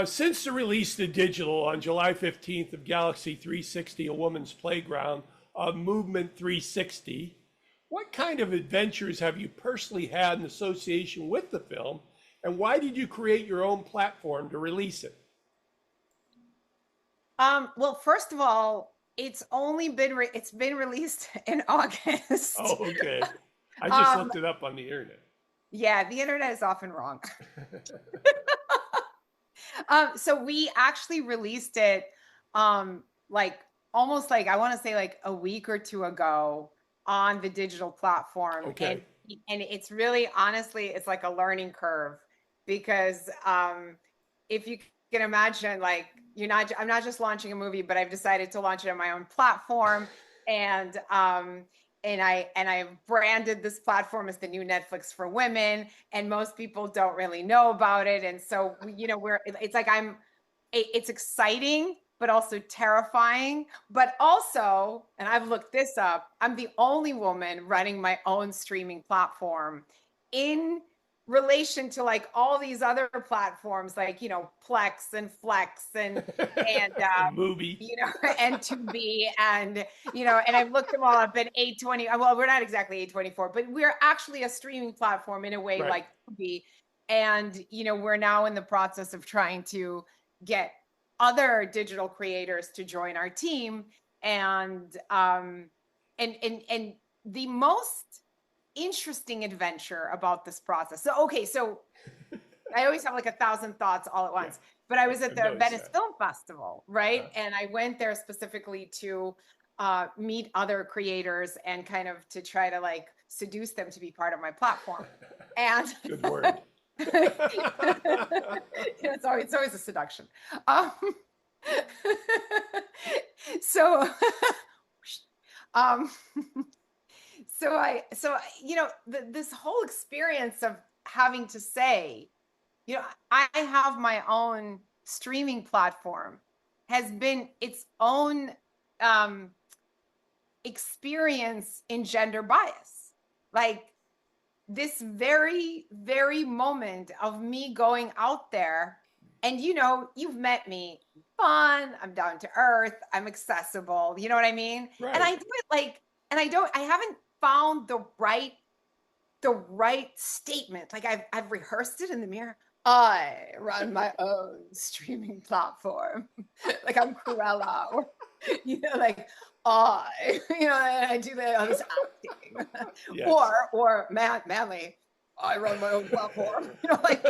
Since the release to digital on July 15th of Galaxy 360, A Woman's Playground, Movement 360, what kind of adventures have you personally had in association with the film, and why did you create your own platform to release it? Well, first of all, it's been released in August. Oh, okay. I just Um, looked it up on the internet. yeah, the internet is often wrong. So we actually released it, like almost like I want to say like a week or two ago on the digital platform, and Okay. it's really honestly it's like a learning curve because if you can imagine, like I'm not just launching a movie, but I've decided to launch it on my own platform, and I've branded this platform as the new Netflix for women, and most people don't really know about it. And so, it's like it's exciting, but also terrifying. But also, and I've looked this up, I'm the only woman running my own streaming platform in relation to like all these other platforms, like, Plex and Flex and And movie. and Tubi, and and I've looked them all up at 820. Well, we're not exactly 824, but we're actually a streaming platform in a way Right. like Tubi. And we're now in the process of trying to get other digital creators to join our team. And the most interesting adventure about this process. So, okay, so I always have like a thousand thoughts all at Yeah. once. But I was at I've the noticed Venice that. Film Festival, right? And I went there specifically to meet other creators and kind of to try to like seduce them to be part of my platform. And Good word. it's always a seduction. Um, so um, this whole experience of having to say, I have my own streaming platform has been its own um, experience in gender bias. Like this very, very moment of me going out there, and you've met me, fun, I'm down to earth, I'm accessible, you know what I mean? And I Right. do it like, and I haven't found the right statement. Like I've rehearsed it in the mirror. I run my own streaming platform. Like I'm Cruella, or like and I do all this acting. Yes. or manly. I run my own platform. Like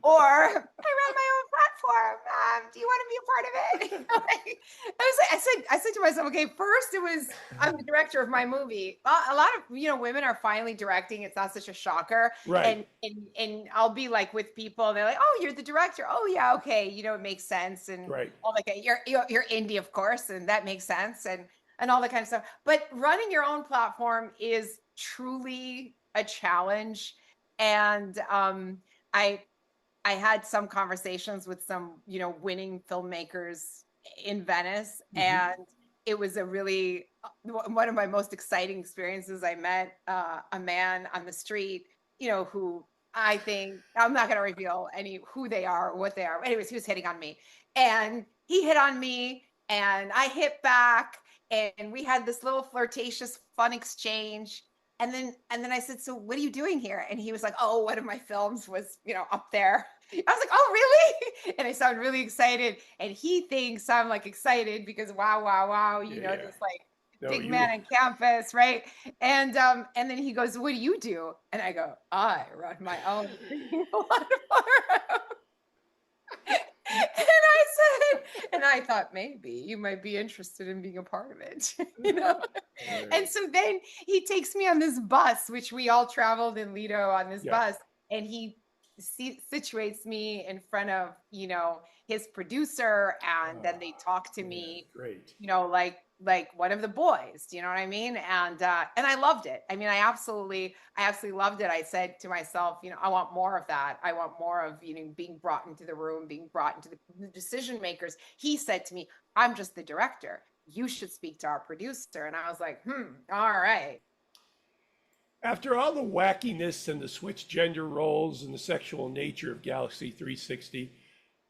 or I run my own platform. Do you want to be a part of it? Like, I said to myself, okay, first it was I'm the director of my movie. A lot of women are finally directing. It's not such a shocker. Right. And I'll be like with people, and they're like, "Oh, you're the director. Oh, yeah, okay. It makes sense." And Right. all like, you're indie, of course, and that makes sense, and all that kind of stuff. But running your own platform is truly a challenge, and I I had some conversations with some, winning filmmakers in Venice, Hmm. and it was a really one of my most exciting experiences. I met a man on the street, who I think I'm not going to reveal any who they are or what they are. Anyways, he was hitting on me, and he hit on me, and I hit back, and we had this little flirtatious, fun exchange. And then I said, "So what are you doing here?" And he was like, "Oh, one of my films was, up there." I was like, "Oh, really?" And I sound really excited. And he thinks I'm like excited because wow, wow, wow, Yeah. Yeah. this like No, big you. man on campus, right? And then he goes, "What do you do?" And I go, "I run my own platform." And I said, and I thought maybe you might be interested in being a part of it, you know? And Right. so then he takes me on this bus, which we all traveled in Lido on this Yeah. bus, and he situates me in front of, his producer, and then they Oh, talk to man, me, great. like one of the boys, you know what I mean? And I loved it. I mean, I absolutely loved it. I said to myself, I want more of that. I want more of, being brought into the room, being brought into the decision makers. He said to me, "I'm just the director. You should speak to our producer." And I was like, all right. After all the wackiness and the switched gender roles and the sexual nature of Galaxy 360,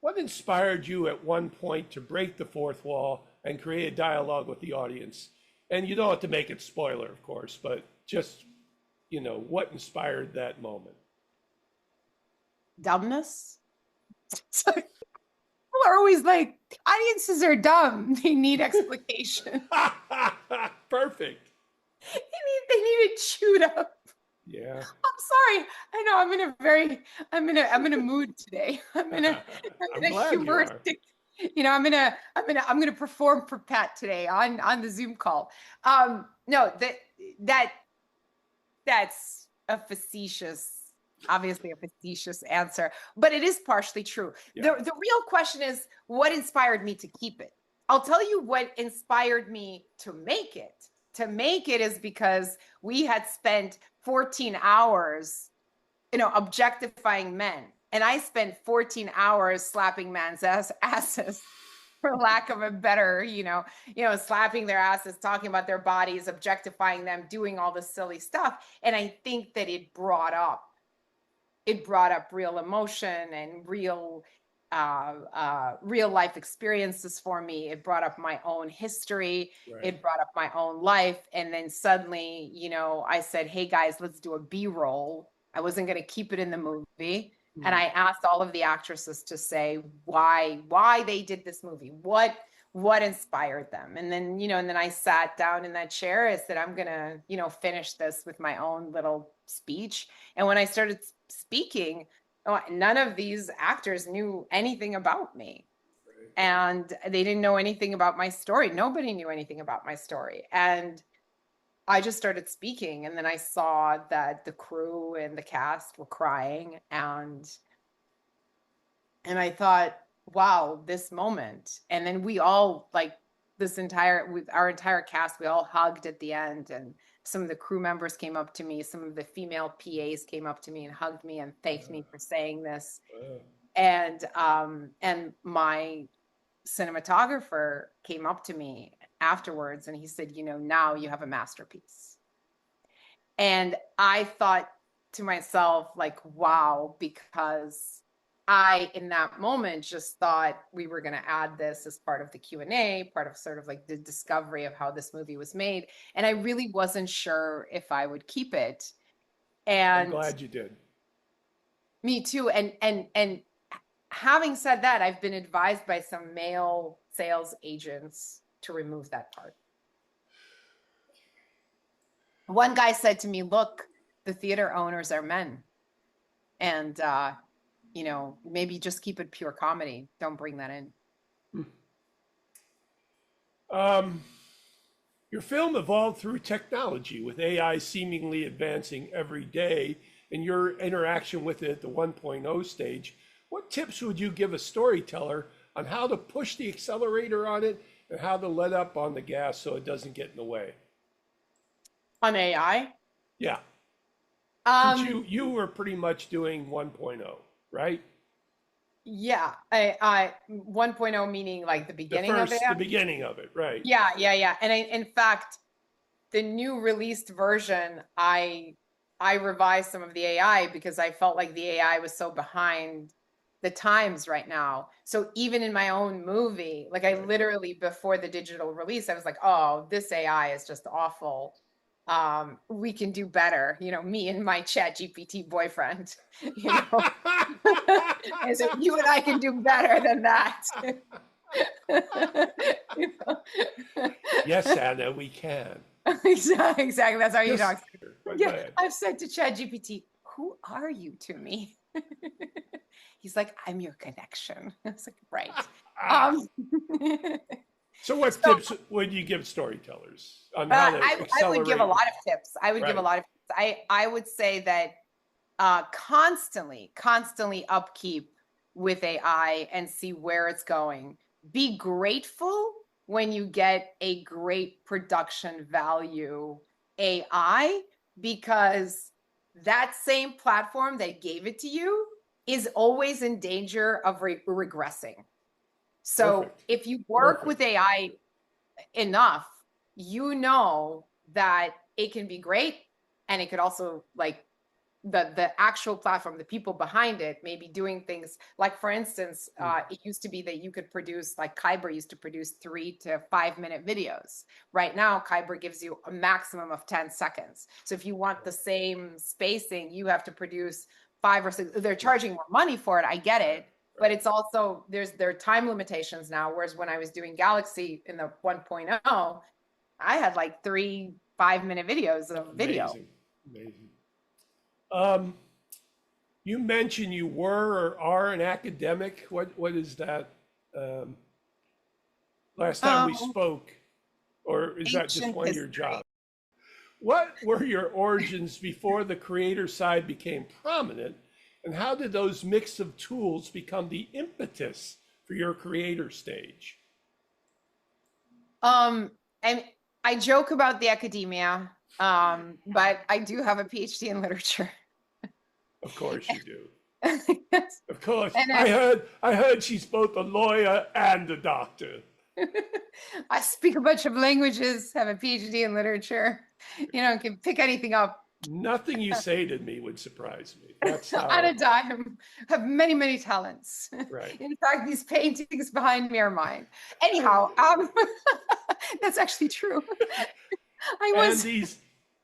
What inspired you at one point to break the fourth wall and create a dialogue with the audience? And you don't have to make it spoiler, of course, but just, what inspired that moment? Dumbness. People are always like, audiences are dumb. They need explication. Perfect. They need it chewed up. Yeah. I'm sorry. I know I'm in a mood today. I'm in a humoristic, I'm gonna perform for Pat today on the Zoom call. No, that's a obviously a facetious answer, but it is partially true. Yeah. The real question is what inspired me to keep it. I'll tell you what inspired me to make it. To make it is because we had spent 14 hours, objectifying men. And I spent 14 hours slapping men's asses, for lack of a better, slapping their asses, talking about their bodies, objectifying them, doing all this silly stuff. And I think that it brought up real emotion and real life experiences for me. It brought up my own history. Right. It brought up my own life. And then suddenly, I said, hey guys, let's do a B-roll. I wasn't going to keep it in the movie. And I asked all of the actresses to say why they did this movie, what inspired them. And then, and then I sat down in that chair. I said, I'm going to, finish this with my own little speech. And when I started speaking, none of these actors knew anything about me. Right. And they didn't know anything about my story. Nobody knew anything about my story. And I just started speaking, and then I saw that the crew and the cast were crying, and I thought, wow, this moment. And then we all, like, our entire cast, we all hugged at the end, and some of the crew members came up to me, some of the female PAs came up to me and hugged me and thanked me for saying this. And my cinematographer came up to me afterwards and he said, now you have a masterpiece. And I thought to myself, like, wow, because I, in that moment, just thought we were going to add this as part of the Q&A, part of sort of like the discovery of how this movie was made. And I really wasn't sure if I would keep it. And I'm glad you did. Me too. And having said that, I've been advised by some male sales agents to remove that part. One guy said to me, look, the theater owners are men. And, maybe just keep it pure comedy. Don't bring that in. Your film evolved through technology, with AI seemingly advancing every day, and your interaction with it at the 1.0 stage. What tips would you give a storyteller on how to push the accelerator on it and how to let up on the gas so it doesn't get in the way? On AI? Yeah. You were pretty much doing 1.0, right? Yeah. I 1.0 meaning like the beginning of it? The beginning of it, right. Yeah. And in fact, the new released version, I revised some of the AI because I felt like the AI was so behind the times right now. So even in my own movie, like I literally, before the digital release, I was like, oh, this AI is just awful. We can do better, me and my ChatGPT boyfriend, I said, you and I can do better than that. Yes, Anna, we can. Exactly. That's how you talk. Yeah, I've said to ChatGPT, who are you to me? He's like, I'm your connection. I was like, right. So what tips would you give storytellers on how to accelerate? I would give a lot of tips. I would say that constantly upkeep with AI and see where it's going. Be grateful when you get a great production value AI, because that same platform that gave it to you is always in danger of regressing. So Perfect. If you work with AI enough, that it can be great, and it could also the actual platform, the people behind it may be doing things like, for instance, it used to be that you could produce, like Kyber used to produce 3 to 5 minute videos. Right now, Kyber gives you a maximum of 10 seconds. So if you want the same spacing, you have to produce 5 or 6. They're charging more money for it. I get it. But it's also, there are time limitations now. Whereas when I was doing Galaxy in the 1.0, I had like 3 5-minute videos of video. Amazing, amazing. You mentioned you were or are an academic. What is that? Last time we spoke, or is that just one of your jobs? What were your origins before the creator side became prominent, and how did those mix of tools become the impetus for your creator stage? And I joke about the academia, but I do have a PhD in literature. Of course you do. Yes. Of course. I heard she's both a lawyer and a doctor. I speak a bunch of languages, have a PhD in literature, can pick anything up. Nothing you say to me would surprise me. That's how... At a dime, have many, many talents. Right. In fact, these paintings behind me are mine. Anyhow, that's actually true.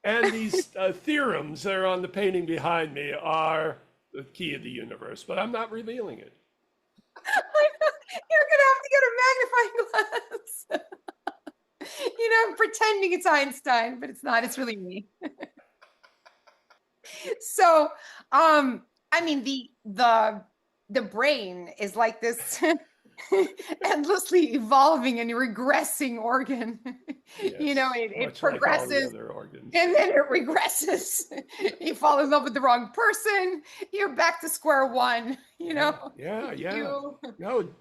And these theorems that are on the painting behind me are the key of the universe, but I'm not revealing it. You're gonna have to get a magnifying glass. I'm pretending it's Einstein, but it's not. It's really me. So, the brain is like this endlessly evolving and regressing organ. Yes, it progresses, like all the other organs. And then it regresses. You fall in love with the wrong person. You're back to square one. Yeah. You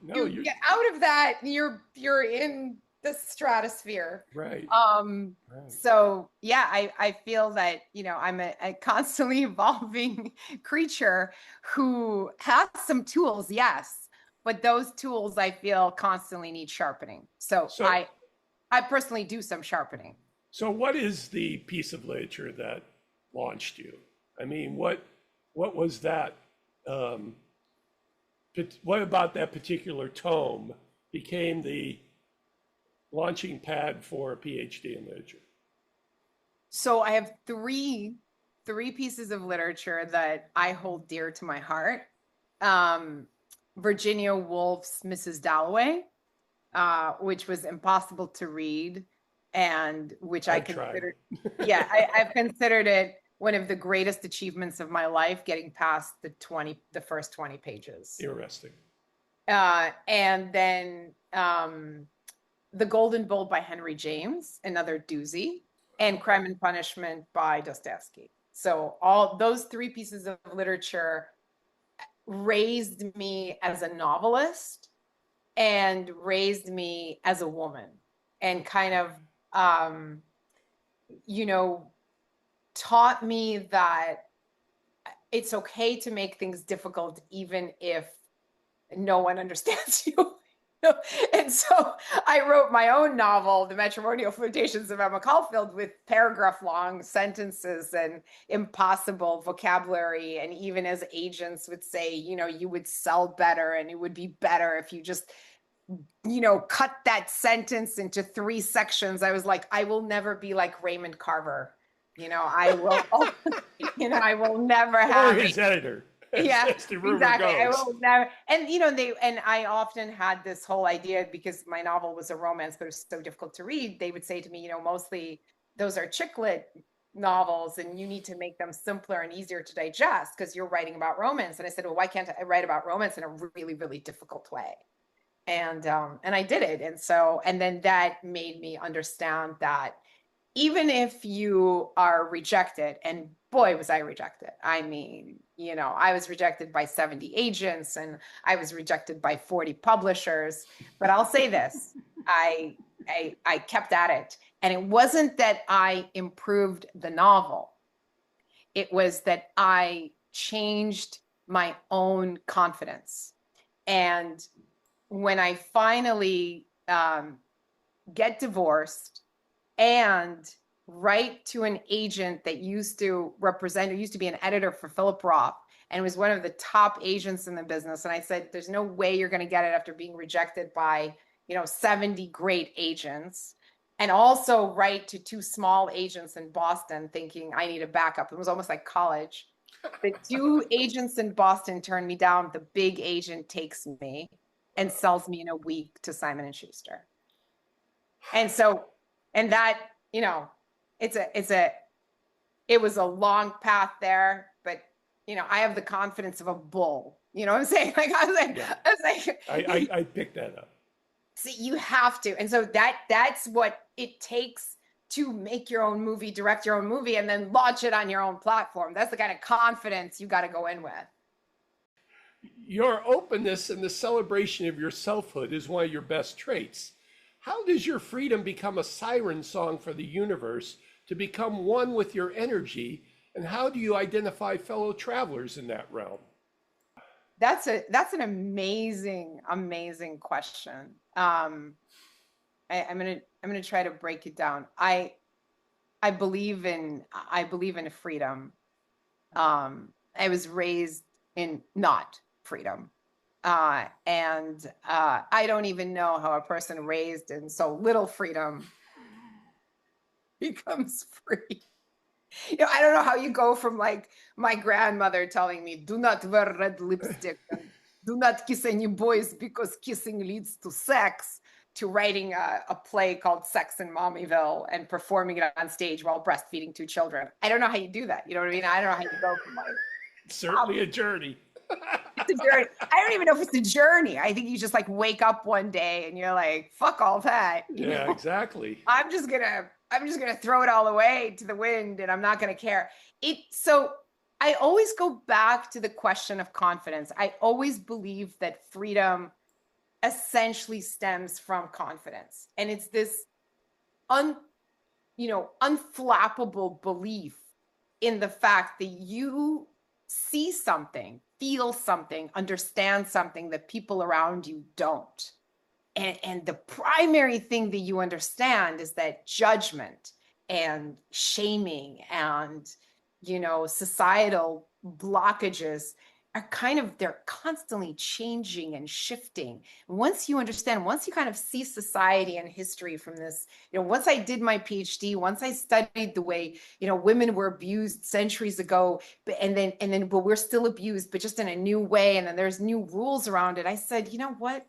You get out of that. You're in the stratosphere. Right. Right. So yeah, I feel that, I'm a constantly evolving creature who has some tools, yes, but those tools I feel constantly need sharpening. So I personally do some sharpening. So what is the piece of literature that launched you? I mean, what was that? What about that particular tome became the launching pad for a PhD in literature? So I have three pieces of literature that I hold dear to my heart. Virginia Woolf's Mrs. Dalloway, which was impossible to read, and which I considered, I've considered it one of the greatest achievements of my life, getting past the first 20 pages. Interesting. And then The Golden Bowl by Henry James, another doozy, and Crime and Punishment by Dostoevsky. So all those 3 pieces of literature raised me as a novelist and raised me as a woman, and kind of, taught me that it's okay to make things difficult, even if no one understands you. And so I wrote my own novel, The Matrimonial Flirtations of Emma Caulfield, with paragraph-long sentences and impossible vocabulary. And even as agents would say, you would sell better, and it would be better if you just, cut that sentence into 3 sections. I was like, I will never be like Raymond Carver. I will, I will never have. Or his editor. Yeah, exactly. I will never. And and I often had this whole idea, because my novel was a romance, but it was so difficult to read. They would say to me, mostly those are chick lit novels, and you need to make them simpler and easier to digest because you're writing about romance. And I said, well, why can't I write about romance in a really, really difficult way? And I did it. And then that made me understand that even if you are rejected, and boy, was I rejected. I mean, I was rejected by 70 agents, and I was rejected by 40 publishers. But I'll say this, I kept at it. And it wasn't that I improved the novel. It was that I changed my own confidence. And when I finally get divorced and write to an agent that used to be an editor for Philip Roth and was one of the top agents in the business. And I said, there's no way you're going to get it after being rejected by, 70 great agents. And also write to 2 small agents in Boston thinking I need a backup. It was almost like college. The 2 agents in Boston turned me down. The big agent takes me and sells me in a week to Simon & Schuster. And so, and that, it was a long path there, but I have the confidence of a bull. You know what I'm saying? Like I picked that up. See, you have to. And so that's what it takes to make your own movie, direct your own movie, and then launch it on your own platform. That's the kind of confidence you got to go in with. Your openness and the celebration of your selfhood is one of your best traits. How does your freedom become a siren song for the universe to become one with your energy? And how do you identify fellow travelers in that realm? That's an amazing, amazing question. I'm gonna try to break it down. I believe in freedom. I was raised in not freedom. And I don't even know how a person raised in so little freedom becomes free. I don't know how you go from like my grandmother telling me, do not wear red lipstick and do not kiss any boys because kissing leads to sex, to writing a play called Sex in Mommyville and performing it on stage while breastfeeding 2 children. I don't know how you do that. You know what I mean? I don't know how you go from like... Certainly a journey. It's a journey. I don't even know if it's a journey. I think you just like wake up one day and you're like, fuck all that. Yeah, exactly. I'm just gonna throw it all away to the wind and I'm not gonna care. So I always go back to the question of confidence. I always believe that freedom essentially stems from confidence. And it's this unflappable belief in the fact that you see something, feel something, understand something that people around you don't. And the primary thing that you understand is that judgment and shaming and, societal blockages are they're constantly changing and shifting. Once you understand, once you kind of see society and history from this, once I did my PhD, once I studied the way, women were abused centuries ago, but we're still abused, but just in a new way. And then there's new rules around it. I said, you know what?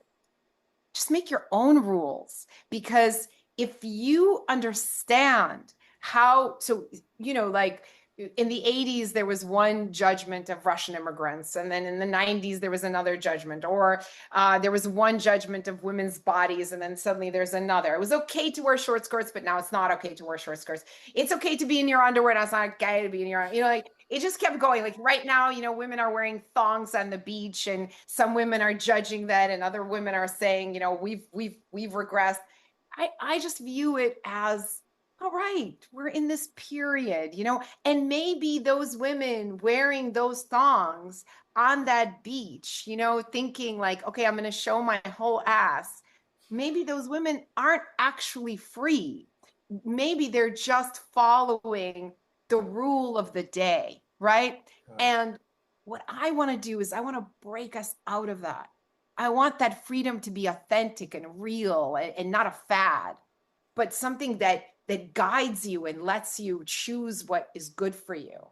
Just make your own rules, because if you understand like in the 80s, there was one judgment of Russian immigrants. And then in the 90s, there was another judgment, or there was one judgment of women's bodies. And then suddenly there's another. It was okay to wear short skirts, but now it's not okay to wear short skirts. It's okay to be in your underwear. Now it's not okay to be in your, like it just kept going. Like right now, women are wearing thongs on the beach and some women are judging that. And other women are saying, we've regressed. I just view it as, all right, we're in this period, and maybe those women wearing those thongs on that beach, thinking like, okay, I'm going to show my whole ass. Maybe those women aren't actually free. Maybe they're just following the rule of the day, right? And what I want to do is I want to break us out of that. I want that freedom to be authentic and real and not a fad, but something that guides you and lets you choose what is good for you.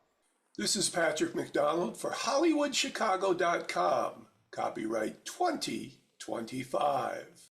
This is Patrick McDonald for HollywoodChicago.com. Copyright 2025.